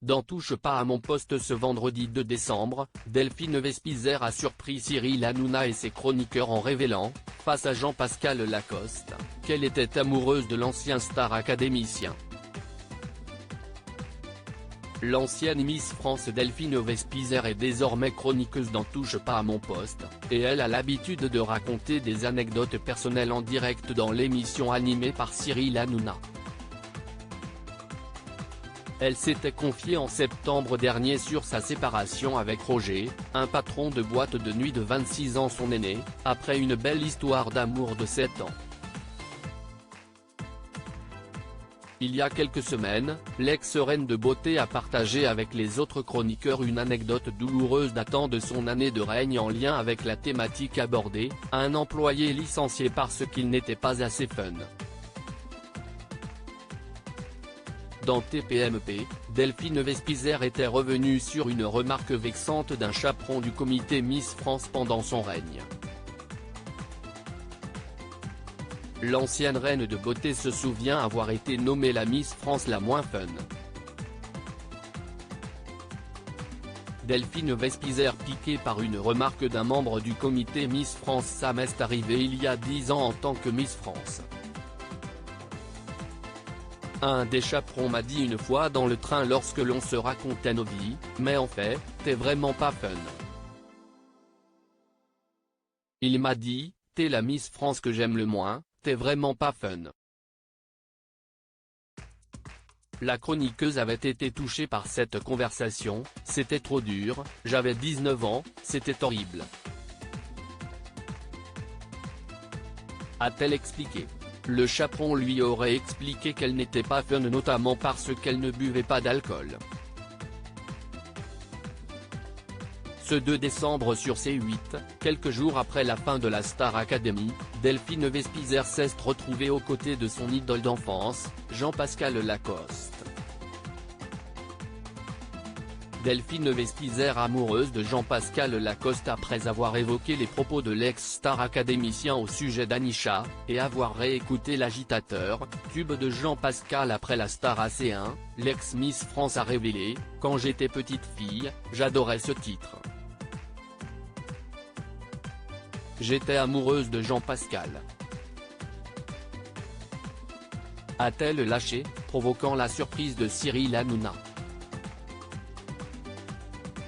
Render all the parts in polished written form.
Dans Touche pas à mon poste ce vendredi 2 décembre, Delphine Vespizer a surpris Cyril Hanouna et ses chroniqueurs en révélant, face à Jean-Pascal Lacoste, qu'elle était amoureuse de l'ancien star académicien. L'ancienne Miss France Delphine Vespizer est désormais chroniqueuse dans Touche pas à mon poste, et elle a l'habitude de raconter des anecdotes personnelles en direct dans l'émission animée par Cyril Hanouna. Elle s'était confiée en septembre dernier sur sa séparation avec Roger, un patron de boîte de nuit de 26 ans son aîné, après une belle histoire d'amour de 7 ans. Il y a quelques semaines, l'ex-reine de beauté a partagé avec les autres chroniqueurs une anecdote douloureuse datant de son année de règne en lien avec la thématique abordée, un employé licencié parce qu'il n'était pas assez fun. Dans TPMP, Delphine Vespizer était revenue sur une remarque vexante d'un chaperon du comité Miss France pendant son règne. L'ancienne reine de beauté se souvient avoir été nommée la Miss France la moins fun. Delphine Vespizer piquée par une remarque d'un membre du comité Miss France. Ça m'est arrivé il y a 10 ans en tant que Miss France. Un des chaperons m'a dit une fois dans le train lorsque l'on se racontait nos vies, mais en fait, t'es vraiment pas fun. Il m'a dit, t'es la Miss France que j'aime le moins, t'es vraiment pas fun. La chroniqueuse avait été touchée par cette conversation, c'était trop dur, j'avais 19 ans, c'était horrible. A-t-elle expliqué. Le chaperon lui aurait expliqué qu'elle n'était pas fun notamment parce qu'elle ne buvait pas d'alcool. Ce 2 décembre sur C8, quelques jours après la fin de la Star Academy, Delphine Vespizer s'est retrouvée aux côtés de son idole d'enfance, Jean-Pascal Lacoste. Delphine Vespizer amoureuse de Jean-Pascal Lacoste après avoir évoqué les propos de l'ex-star académicien au sujet d'Anisha, et avoir réécouté l'agitateur, tube de Jean-Pascal après la Star AC1, l'ex-Miss France a révélé, « Quand j'étais petite fille, j'adorais ce titre. J'étais amoureuse de Jean-Pascal. » A-t-elle lâché, provoquant la surprise de Cyril Hanouna.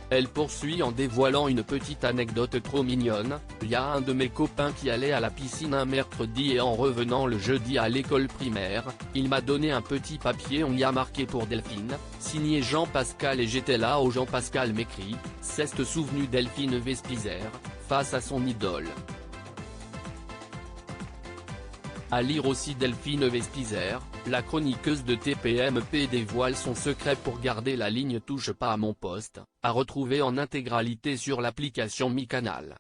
Elle poursuit en dévoilant une petite anecdote trop mignonne, « Y a un de mes copains qui allait à la piscine un mercredi et en revenant le jeudi à l'école primaire, il m'a donné un petit papier, on y a marqué pour Delphine, signé Jean-Pascal et j'étais là où Jean-Pascal m'écrit, s'est souvenu Delphine Vespizer, face à son idole. » À lire aussi Delphine Vespizer, la chroniqueuse de TPMP dévoile son secret pour garder la ligne Touche pas à mon poste, à retrouver en intégralité sur l'application Mi Canal.